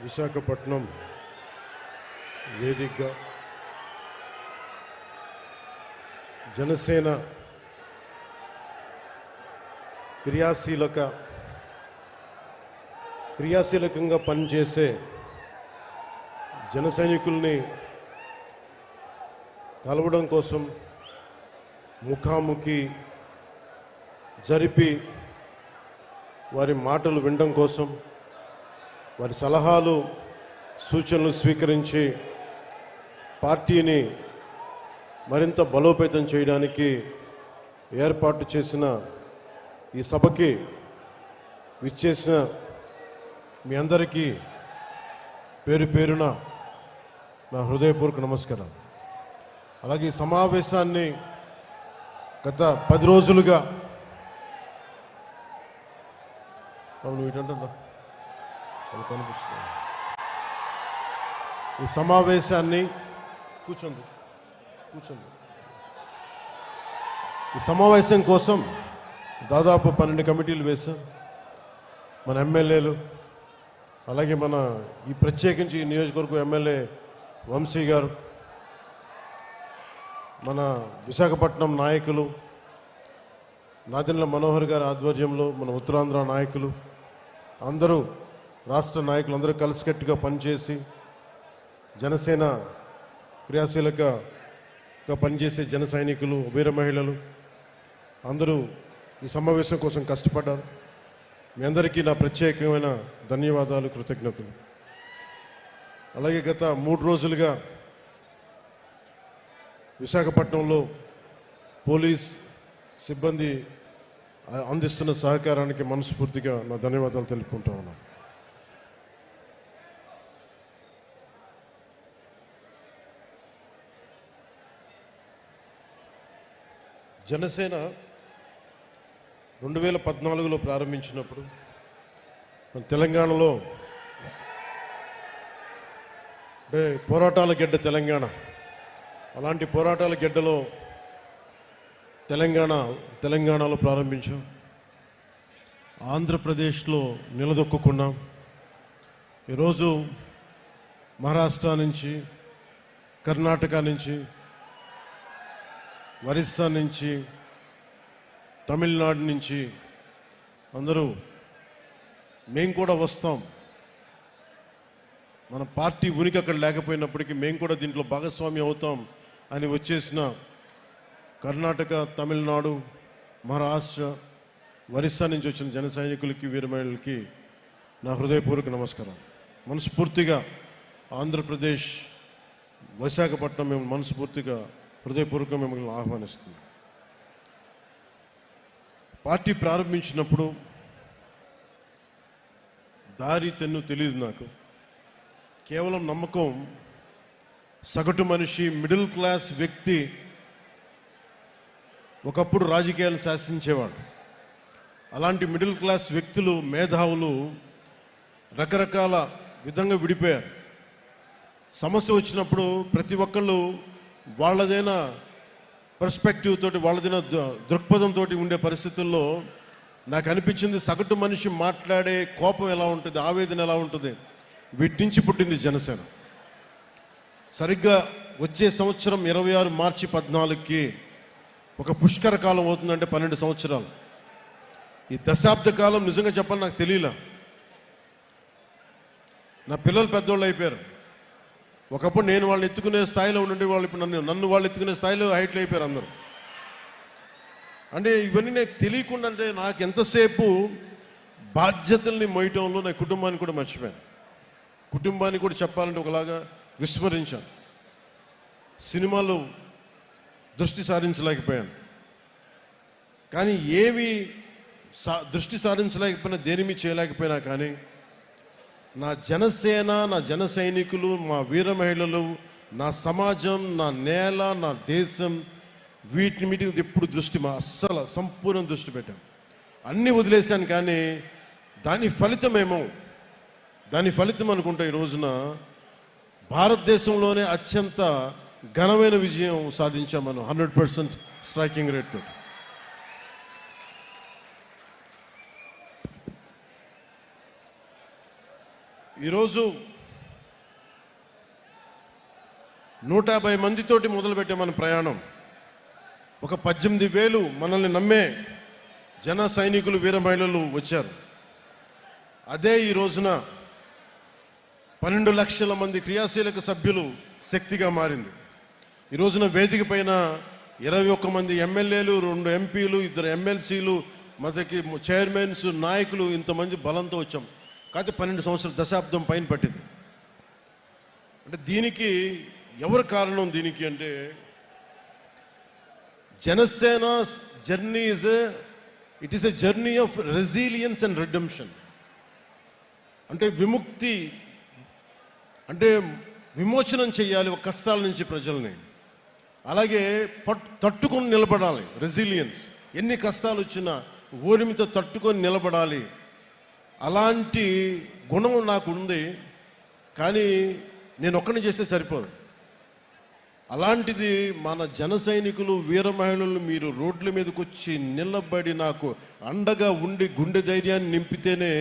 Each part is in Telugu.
విశాఖపట్నం వేదికగా జనసేన క్రియాశీలకంగా పనిచేసే జన సైనికుల్ని కలవడం కోసం ముఖాముఖి జరిపి వారి మాటలు వినడం కోసం వారి సలహాలు సూచనలు స్వీకరించి పార్టీని మరింత బలోపేతం చేయడానికి ఏర్పాటు చేసిన ఈ సభకి విచ్చేసిన మీ అందరికీ పేరు పేరున నా హృదయపూర్వక నమస్కారం. అలాగే ఈ సమావేశాన్ని గత 10 రోజులుగా ఈ సమావేశాన్ని కూర్చోండి ఈ సమావేశం కోసం దాదాపు 12 కమిటీలు వేశాం. మన ఎమ్మెల్యేలు, అలాగే మన ఈ ప్రత్యేకించి ఈ నియోజకవర్గం ఎమ్మెల్యే వంశీ గారు, మన విశాఖపట్నం నాయకులు నాదెండ్ల మనోహర్ గారి ఆధ్వర్యంలో మన ఉత్తరాంధ్ర నాయకులు అందరూ, రాష్ట్ర నాయకులు అందరూ కలిసికట్టుగా పనిచేసి జనసేన క్రియాశీలకగా పనిచేసే జన సైనికులు, వీర మహిళలు అందరూ ఈ సమావేశం కోసం కష్టపడ్డారు. మీ అందరికీ నా ప్రత్యేకమైన ధన్యవాదాలు, కృతజ్ఞతలు. అలాగే గత 3 రోజులుగా విశాఖపట్నంలో పోలీస్ సిబ్బంది అందిస్తున్న సహకారానికి మనస్ఫూర్తిగా నా ధన్యవాదాలు తెలుపుకుంటా ఉన్నాను. జనసేన 2014లో ప్రారంభించినప్పుడు మన తెలంగాణలో అంటే పోరాటాల గడ్డ తెలంగాణ, అలాంటి పోరాటాల గడ్డలో తెలంగాణలో ప్రారంభించాం. ఆంధ్రప్రదేశ్లో నిలదొక్కున్నాం. ఈరోజు మహారాష్ట్ర నుంచి, కర్ణాటక నుంచి, ఒరిస్సా నుంచి, తమిళనాడు నుంచి అందరూ మేము కూడా వస్తాం, మన పార్టీ ఉనికి అక్కడ లేకపోయినప్పటికీ మేము కూడా దీంట్లో భాగస్వామి అవుతాం అని వచ్చేసిన కర్ణాటక, తమిళనాడు, మహారాష్ట్ర, ఒరిస్సా నుంచి వచ్చిన జన సైనికులకి, వీర మహిళలకి నా హృదయపూర్వక నమస్కారం. మనస్ఫూర్తిగా ఆంధ్రప్రదేశ్ విశాఖపట్నం మేము మనస్ఫూర్తిగా హృదయపూర్వకంగా మిమ్మల్ని ఆహ్వానిస్తుంది. పార్టీ ప్రారంభించినప్పుడు దారి తెన్ను తెలియదు నాకు. కేవలం నమ్మకం, సగటు మనిషి, మిడిల్ క్లాస్ వ్యక్తి ఒకప్పుడు రాజకీయాలు శాసించేవాడు. అలాంటి మిడిల్ క్లాస్ వ్యక్తులు, మేధావులు రకరకాల విధంగా విడిపోయారు. సమస్య వచ్చినప్పుడు ప్రతి ఒక్కళ్ళు వాళ్ళదైన పర్స్పెక్టివ్ తోటి, వాళ్ళదైన దృక్పథంతో ఉండే పరిస్థితుల్లో నాకు అనిపించింది సగటు మనిషి మాట్లాడే కోపం ఎలా ఉంటుంది, ఆవేదన ఎలా ఉంటుంది, వీటి నుంచి పుట్టింది జనసేన. సరిగ్గా వచ్చే సంవత్సరం 26 మార్చి 14కి ఒక పుష్కర కాలం అవుతుందంటే 12 సంవత్సరాలు. ఈ దశాబ్ద కాలం నిజంగా చెప్పాలి నాకు తెలియలా. నా పిల్లలు పెద్దోళ్ళు అయిపోయారు. ఒకప్పుడు నేను వాళ్ళని ఎత్తుకునే స్థాయిలో ఉండే వాళ్ళు ఇప్పుడు నన్ను వాళ్ళు ఎత్తుకునే స్థాయిలో హైట్లు అయిపోయారు అందరూ. అంటే ఇవన్నీ నాకు తెలియకుండా, అంటే నాకు ఎంతసేపు బాధ్యతల్ని మోయటంలో నా కుటుంబాన్ని కూడా మర్చిపోయాను. కుటుంబాన్ని కూడా చెప్పాలంటే ఒకలాగా విస్మరించాను. సినిమాలో దృష్టి సారించలేకపోయాను. కానీ ఏవి దృష్టి సారించలేకపోయినా, దేనిమి చేయలేకపోయినా కానీ నా జనసేన, నా జన సైనికులు, మా వీర మహిళలు, నా సమాజం, నా నేల, నా దేశం, వీటిని మీటింగ్ ఎప్పుడు దృష్టి అస్సలు సంపూర్ణ దృష్టి పెట్టాను. అన్నీ వదిలేశాను. కానీ దాని ఫలితం అనుకుంటే ఈ రోజున భారతదేశంలోనే అత్యంత ఘనమైన విజయం సాధించాం మనం 100% స్ట్రైకింగ్ రేట్ తోటి. ఈరోజు 150 మందితోటి మొదలుపెట్టే మన ప్రయాణం. ఒక 18,000 మనల్ని నమ్మే జన సైనికులు, వీర మహిళలు వచ్చారు. అదే ఈ రోజున 12 లక్షల మంది క్రియాశీలక సభ్యులు శక్తిగా మారింది. ఈ రోజున వేదిక పైన 21 మంది ఎమ్మెల్యేలు, 2 ఎంపీలు, 2 ఎమ్మెల్సీలు, మనకి చైర్మన్స్, నాయకులు, ఇంతమంది బలంతో వచ్చాం. కాకపోతే 12 సంవత్సరాల దశాబ్దం పైన పట్టింది. అంటే దీనికి ఎవరు కారణం? దీనికి అంటే Janasena journey it is a journey of resilience and redemption. అంటే విముక్తి, అంటే విమోచనం చేయాలి ఒక కష్టాల నుంచి ప్రజల్ని. అలాగే తట్టుకొని నిలబడాలి, రెసిలియన్స్. ఎన్ని కష్టాలు వచ్చినా ఓరిమితో తట్టుకొని నిలబడాలి. అలాంటి గుణం నాకు ఉంది. కానీ నేను ఒక్కడిని చేస్తే సరిపోదు. అలాంటిది మన జన సైనికులు, వీర మహిళలు మీరు రోడ్ల మీదకి వచ్చి నిలబడి నాకు అండగా ఉండి గుండె ధైర్యాన్ని నింపితేనే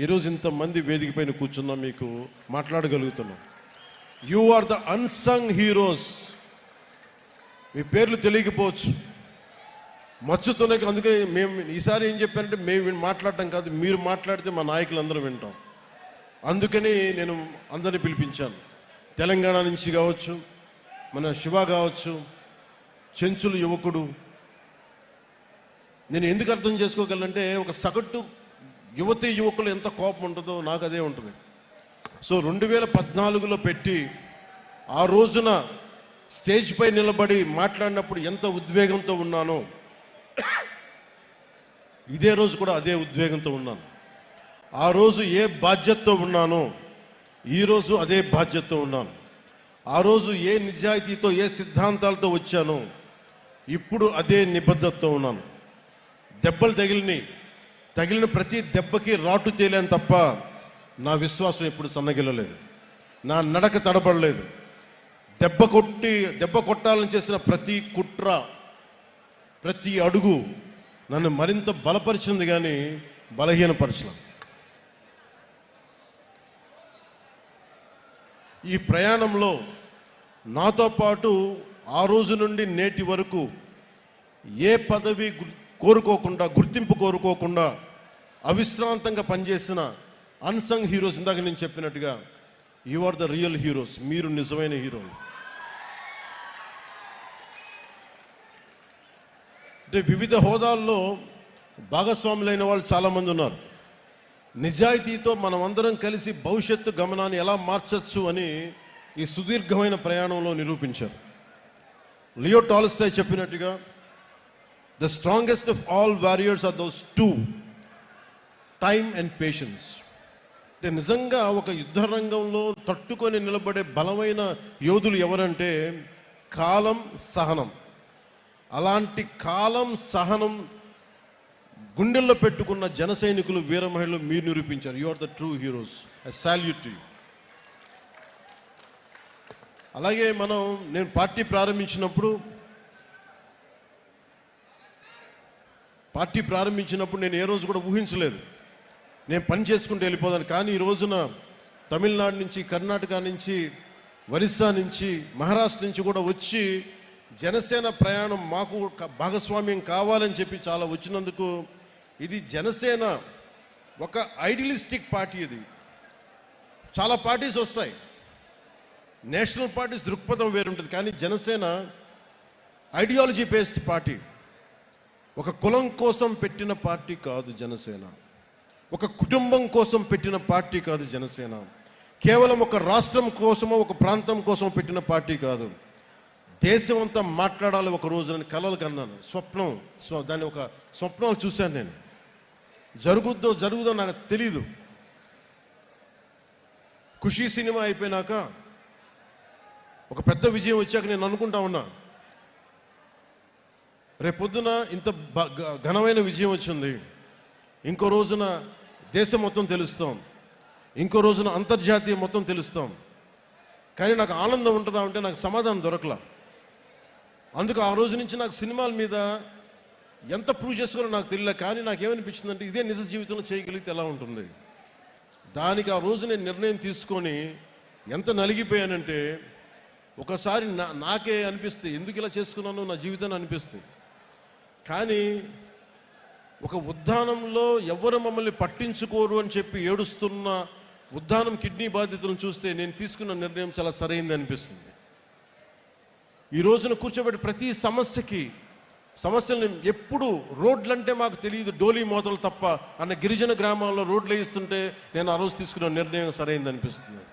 ఈరోజు ఇంతమంది వేదిక పైన కూర్చున్నాం, మీకు మాట్లాడగలుగుతున్నాం. You are the unsung heroes. మీ పేర్లు తెలియకపోవచ్చు, మచ్చుతోనే. అందుకని మేము ఈసారి ఏం చెప్పానంటే, మేము మాట్లాడటం కాదు, మీరు మాట్లాడితే మా నాయకులందరూ వింటాం. అందుకని నేను అందరిని పిలిపించాను. తెలంగాణ నుంచి కావచ్చు, మన శివ కావచ్చు, చెంచులు యువకుడు. నేను ఎందుకు అర్థం చేసుకోగలంటే, ఒక సగటు యువతి యువకులు ఎంత కోపం ఉంటుందో నాకు అదే ఉంటుంది. సో 2014లో పెట్టి ఆ రోజున స్టేజ్ పై నిలబడి మాట్లాడినప్పుడు ఎంత ఉద్వేగంతో ఉన్నానో, ఇదే రోజు కూడా అదే ఉద్వేగంతో ఉన్నాను. ఆ రోజు ఏ బాధ్యతతో ఉన్నానో ఈరోజు అదే బాధ్యతతో ఉన్నాను. ఆ రోజు ఏ నిజాయితీతో, ఏ సిద్ధాంతాలతో వచ్చానో ఇప్పుడు అదే నిబద్ధతతో ఉన్నాను. దెబ్బలు తగిలిన ప్రతి దెబ్బకి రాటు తేలేను తప్ప నా విశ్వాసం ఎప్పుడు సన్నగిల్లలేదు, నా నడక తడబడలేదు. దెబ్బ కొట్టాలని చేసిన ప్రతి కుట్ర, ప్రతి అడుగు నన్ను మరింత బలపరిచింది కానీ బలహీనపరచలేదు. ఈ ప్రయాణంలో నాతో పాటు ఆ రోజు నుండి నేటి వరకు ఏ పదవి కోరుకోకుండా, గుర్తింపు కోరుకోకుండా అవిశ్రాంతంగా పనిచేసిన అన్సంగ్ హీరోస్, ఇందాక నేను చెప్పినట్టుగా you are the real heroes. మీరు నిజమైన హీరోలు. అంటే వివిధ హోదాల్లో భాగస్వాములైన వాళ్ళు చాలామంది ఉన్నారు. నిజాయితీతో మనమందరం కలిసి భవిష్యత్తు గమనాన్ని ఎలా మార్చచ్చు అని ఈ సుదీర్ఘమైన ప్రయాణంలో నిరూపించారు. లియో టాల్స్టాయ్ చెప్పినట్టుగా, the strongest of all warriors are those 2, time and patience. అంటే నిజంగా ఒక యుద్ధ రంగంలో తట్టుకొని నిలబడే బలమైన యోధులు ఎవరంటే కాలం, సహనం. అలాంటి కాలం, సహనం గుండెల్లో పెట్టుకున్న జన సైనికులు, వీర మహిళలు మీరు నిరూపించారు. You are the true heroes. I salute to you. అలాగే నేను పార్టీ ప్రారంభించినప్పుడు నేను ఏ రోజు కూడా ఊహించలేదు నేను పని చేసుకుంటూ వెళ్ళిపోదాను. కానీ ఈ రోజున తమిళనాడు నుంచి, కర్ణాటక నుంచి, ఒరిస్సా నుంచి, మహారాష్ట్ర నుంచి కూడా వచ్చి జనసేన ప్రయాణం మాకు భాగస్వామ్యం కావాలని చెప్పి చాలా వచ్చినందుకు, ఇది జనసేన ఒక ఐడియలిస్టిక్ పార్టీ. ఇది చాలా పార్టీస్ వస్తాయి, నేషనల్ పార్టీస్ దృక్పథం వేరుంటుంది. కానీ జనసేన ఐడియాలజీ బేస్డ్ పార్టీ. ఒక కులం కోసం పెట్టిన పార్టీ కాదు జనసేన. ఒక కుటుంబం కోసం పెట్టిన పార్టీ కాదు జనసేన. కేవలం ఒక రాష్ట్రం కోసమో, ఒక ప్రాంతం కోసం పెట్టిన పార్టీ కాదు. దేశం అంతా మాట్లాడాలి ఒక రోజు అని కలలు కన్నాను. దాన్ని ఒక స్వప్నాలు చూశాను నేను. జరుగుదో నాకు తెలీదు. ఖుషీ సినిమా అయిపోయినాక, ఒక పెద్ద విజయం వచ్చాక నేను అనుకుంటా ఉన్నా, రేపొద్దున ఇంత ఘనమైన విజయం వచ్చింది, ఇంకో రోజున దేశం మొత్తం తెలుస్తాం, ఇంకో రోజున అంతర్జాతీయ మొత్తం తెలుస్తాం. కానీ నాకు ఆనందం ఉంటుందా అంటే నాకు సమాధానం దొరకలా. అందుకు ఆ రోజు నుంచి నాకు సినిమాల మీద ఎంత ప్రూవ్ చేసుకోవాలో నాకు తెలియలే. కానీ నాకేమనిపించిందంటే, ఇదే నిజ జీవితంలో చేయగలిగితే ఎలా ఉంటుంది. దానికి ఆ రోజు నేను నిర్ణయం తీసుకొని ఎంత నలిగిపోయానంటే, ఒకసారి నాకే అనిపిస్తుంది, ఎందుకు ఇలా చేసుకున్నాను నా జీవితాన్ని అనిపిస్తుంది. కానీ ఒక ఉద్దానంలో ఎవరు మమ్మల్ని పట్టించుకోరు అని చెప్పి ఏడుస్తున్న ఉద్దానం కిడ్నీ బాధితులను చూస్తే నేను తీసుకున్న నిర్ణయం చాలా సరైంది అనిపిస్తుంది. ఈ రోజున కూర్చోబెట్టి ప్రతి సమస్యల్ని ఎప్పుడు రోడ్లంటే మాకు తెలియదు, డోలీ మోతలు తప్ప అన్న గిరిజన గ్రామాల్లో రోడ్లు వేయిస్తుంటే నేను ఆ రోజు తీసుకున్న నిర్ణయం సరైంది అనిపిస్తుంది.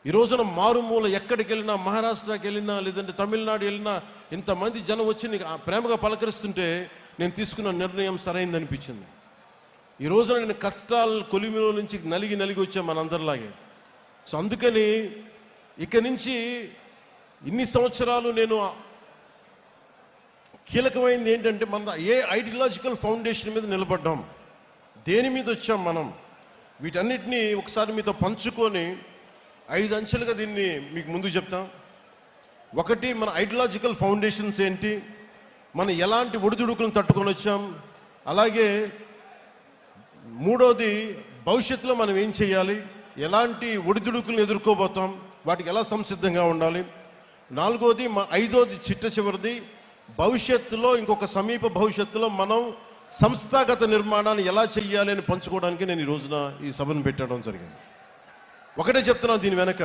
ఈ రోజున మారుమూల ఎక్కడికి వెళ్ళినా, మహారాష్ట్రకి వెళ్ళినా లేదంటే తమిళనాడు వెళ్ళినా ఇంతమంది జనం వచ్చి నీకు ప్రేమగా పలకరిస్తుంటే నేను తీసుకున్న నిర్ణయం సరైంది అనిపించింది. ఈ రోజున నేను కష్టాలు కొలిమిలో నుంచి నలిగి వచ్చాను మనందరిలాగే. సో అందుకని ఇక నుంచి ఇన్ని సంవత్సరాలు నేను కీలకమైనది ఏంటంటే మన ఏ ఐడియాలజికల్ ఫౌండేషన్ మీద నిలబడ్డాం, దేని మీద వచ్చాం మనం, వీటన్నిటినీ ఒకసారి మీతో పంచుకొని 5 అంచెలుగా దీన్ని మీకు ముందు చెప్తాం. ఒకటి, మన ఐడియాలజికల్ ఫౌండేషన్స్ ఏంటి, మనం ఎలాంటి ఒడిదుడుకులను తట్టుకొని వచ్చాం, అలాగే మూడోది భవిష్యత్తులో మనం ఏం చేయాలి, ఎలాంటి ఒడిదుడుకులను ఎదుర్కోబోతాం, వాటికి ఎలా సంసిద్ధంగా ఉండాలి, నాలుగోది ఐదోది చివరిది భవిష్యత్తులో ఇంకొక సమీప భవిష్యత్తులో మనం సంస్థాగత నిర్మాణాన్ని ఎలా చెయ్యాలి అని పంచుకోవడానికి నేను ఈ రోజున ఈ సభను పెట్టడం జరిగింది. ఒకటే చెప్తున్నాను, దీని వెనక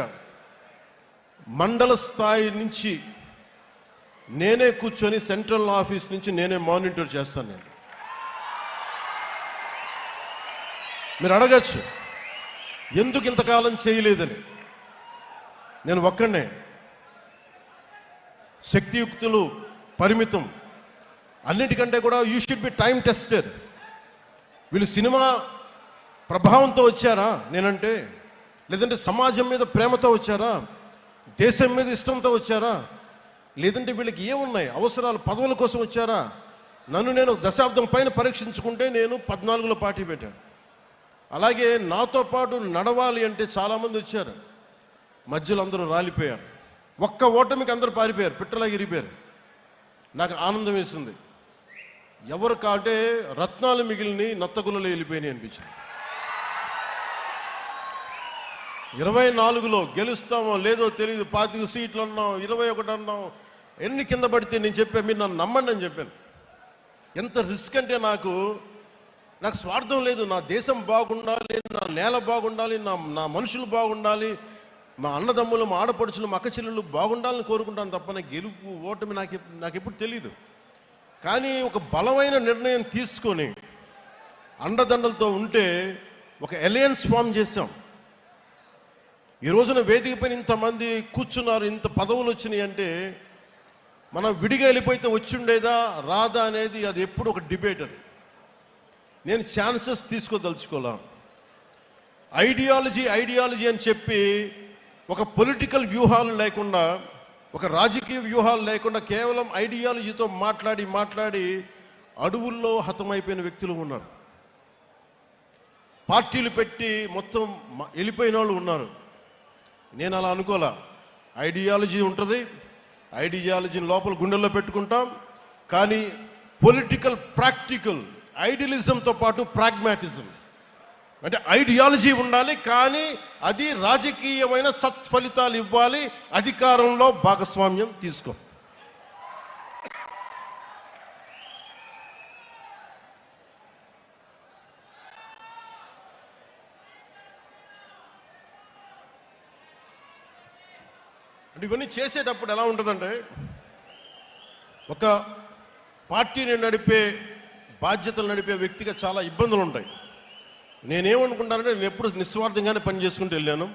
మండల స్థాయి నుంచి నేనే కూర్చొని సెంట్రల్ ఆఫీస్ నుంచి నేనే మానిటర్ చేస్తాను. నేను మీరు అడగచ్చు ఎందుకు ఇంతకాలం చేయలేదని. నేను ఒక్కడే, శక్తియుక్తులు పరిమితం, అన్నిటికంటే కూడా you should be time tested. వీళ్ళు సినిమా ప్రభావంతో వచ్చారా నేనంటే, లేదంటే సమాజం మీద ప్రేమతో వచ్చారా, దేశం మీద ఇష్టంతో వచ్చారా, లేదంటే వీళ్ళకి ఏమున్నాయి అవసరాలు, పదవుల కోసం వచ్చారా? నన్ను నేను దశాబ్దం పైన పరీక్షించుకుంటే నేను 14లో పార్టీ పెట్టాను. అలాగే నాతో పాటు నడవాలి అంటే చాలామంది వచ్చారు, మధ్యలో అందరూ రాలిపోయారు. ఒక్క ఓటమికి అందరూ పారిపోయారు, పిట్టలాగా ఇరిపోయారు. నాకు ఆనందం వేసింది, ఎవరు కాటే రత్నాలు మిగిలిని నత్తగులలో వెళ్ళిపోయినాయి అనిపించింది. 24లో గెలుస్తామో లేదో తెలియదు, 25 సీట్లు అన్నాం, 21 అన్నాం, ఎన్ని కింద పడితే నేను చెప్పాను, మీరు నన్ను నమ్మండి అని చెప్పాను. ఎంత రిస్క్ అంటే నాకు స్వార్థం లేదు, నా దేశం బాగుండాలి, నా నేల బాగుండాలి, నా మనుషులు బాగుండాలి, మా అన్నదమ్ములు, మా ఆడపడుచులు, మా అక్క చెల్లెళ్ళు బాగుండాలని కోరుకుంటాను తప్ప నాకు గెలుపు ఓటమి నాకు ఎప్పుడు తెలీదు. కానీ ఒక బలమైన నిర్ణయం తీసుకొని అండదండలతో ఉంటే ఒక అలయన్స్ ఫామ్ చేశాం. ఈ రోజున వేదిక పైన ఇంతమంది కూర్చున్నారు, ఇంత పదవులు వచ్చినాయి అంటే మనం విడిగా వెళ్ళిపోతే వచ్చిండేదా రాదా అనేది అది ఎప్పుడు ఒక డిబేట్. అది నేను ఛాన్సెస్ తీసుకోదలుచుకోలే. ఐడియాలజీ అని చెప్పి ఒక పొలిటికల్ వ్యూహాలు లేకుండా, ఒక రాజకీయ వ్యూహాలు లేకుండా కేవలం ఐడియాలజీతో మాట్లాడి అడవుల్లో హతమైపోయిన వ్యక్తులు ఉన్నారు. పార్టీలు పెట్టి మొత్తం వెళ్ళిపోయిన వాళ్ళు ఉన్నారు. నేను అలా అనుకోలే. ఐడియాలజీ ఉంటుంది, ఐడియాలజీని లోపల గుండెల్లో పెట్టుకుంటాం, కానీ పొలిటికల్ ప్రాక్టికల్ ఐడియలిజంతో పాటు ప్రాగ్మాటిజం అంటే ఐడియాలజీ ఉండాలి, కానీ అది రాజకీయమైన సత్ఫలితాలు ఇవ్వాలి, అధికారంలో భాగస్వామ్యం తీసుకో. అంటే ఇవన్నీ చేసేటప్పుడు ఎలా ఉంటుందంటే, ఒక పార్టీని నడిపే, బాధ్యతలు నడిపే వ్యక్తిగా చాలా ఇబ్బందులు ఉంటాయి. నేనేమనుకుంటానంటే, నేను ఎప్పుడు నిస్వార్థంగానే పని చేసుకుంటూ వెళ్ళాను,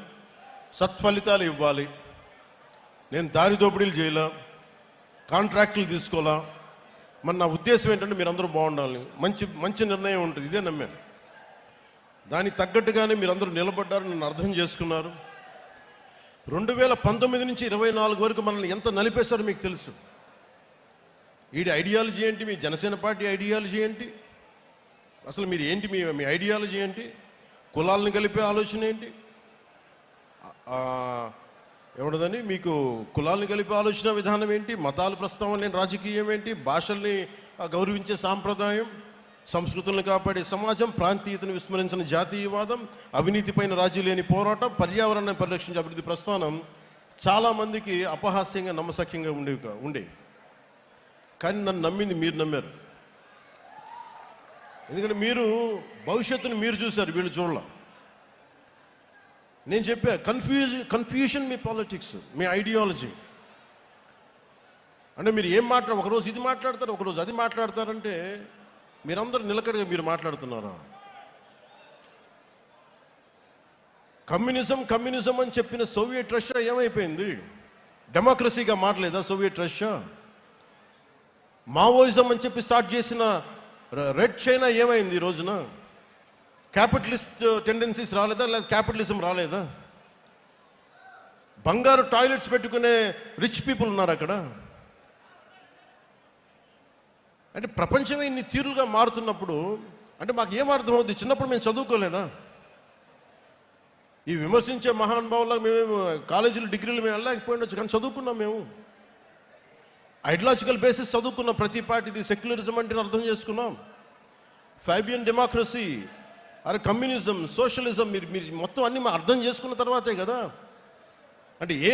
సత్ఫలితాలు ఇవ్వాలి, నేను దారి దోపిడీలు చేయలే, కాంట్రాక్టులు తీసుకోవాలా. మరి నా ఉద్దేశం ఏంటంటే మీరందరూ బాగుండాలి, మంచి నిర్ణయం ఉంటుంది, ఇదే నమ్మాను. దానికి తగ్గట్టుగానే మీరందరూ నిలబడ్డారు, నన్ను అర్థం చేసుకున్నారు. 2019 నుంచి 24 వరకు మనల్ని ఎంత నలిపేశారో మీకు తెలుసు. వీడి ఐడియాలజీ ఏంటి, మీ జనసేన పార్టీ ఐడియాలజీ ఏంటి, అసలు మీరు ఏంటి, మీ ఐడియాలజీ ఏంటి, కులాలను కలిపే ఆలోచన ఏంటి, ఏమన్నదని మీకు కులాలను కలిపే ఆలోచన విధానం ఏంటి, మతాలు ప్రస్తావన లేని రాజకీయం ఏంటి, భాషల్ని గౌరవించే సాంప్రదాయం, సంస్కృతులను కాపాడే సమాజం, ప్రాంతీయతను విస్మరించిన జాతీయవాదం, అవినీతిపైన రాజీ లేని పోరాటం, పర్యావరణాన్ని పరిరక్షించే అభివృద్ధి ప్రస్థానం, చాలామందికి అపహాస్యంగా నమ్మసక్యంగా ఉండే కానీ నన్ను నమ్మింది మీరు నమ్మారు. ఎందుకంటే మీరు భవిష్యత్తును మీరు చూశారు, వీళ్ళు చూడాల. నేను చెప్పా, కన్ఫ్యూషన్ మీ పాలిటిక్స్, మీ ఐడియాలజీ. అంటే మీరు ఏం ఒకరోజు ఇది మాట్లాడతారు, ఒకరోజు అది మాట్లాడతారంటే మీరందరూ నిలకడగా మీరు మాట్లాడుతున్నారా? కమ్యూనిజం అని చెప్పిన సోవియట్ రష్యా ఏమైపోయింది? డెమోక్రసీగా మారలేదా సోవియట్ రష్యా? మావోయిజం అని చెప్పి స్టార్ట్ చేసిన రెడ్ చైనా ఏమైంది ఈ రోజున? క్యాపిటలిస్ట్ టెండెన్సీస్ రాలేదా, లేదా క్యాపిటలిజం రాలేదా? బంగారు టాయిలెట్స్ పెట్టుకునే రిచ్ పీపుల్ ఉన్నారు అక్కడ. అంటే ప్రపంచమే ఇన్ని తీరులుగా మారుతున్నప్పుడు అంటే మాకు ఏం అర్థమవుతుంది? చిన్నప్పుడు మేము చదువుకోలేదా? ఈ విమర్శించే మహానుభావులకు మేము కాలేజీలు డిగ్రీలు మేము వెళ్ళలేకపోయిండొచ్చు, కానీ చదువుకున్నాం. మేము ఐడియాలజికల్ బేసిస్ చదువుకున్నాం. ప్రతి పార్టీది సెక్యులరిజం అంటే అర్థం చేసుకున్నాం. ఫాబియన్ డెమోక్రసీ, అరే కమ్యూనిజం, సోషలిజం, మీరు మొత్తం అన్ని అర్థం చేసుకున్న తర్వాతే కదా. అంటే ఏ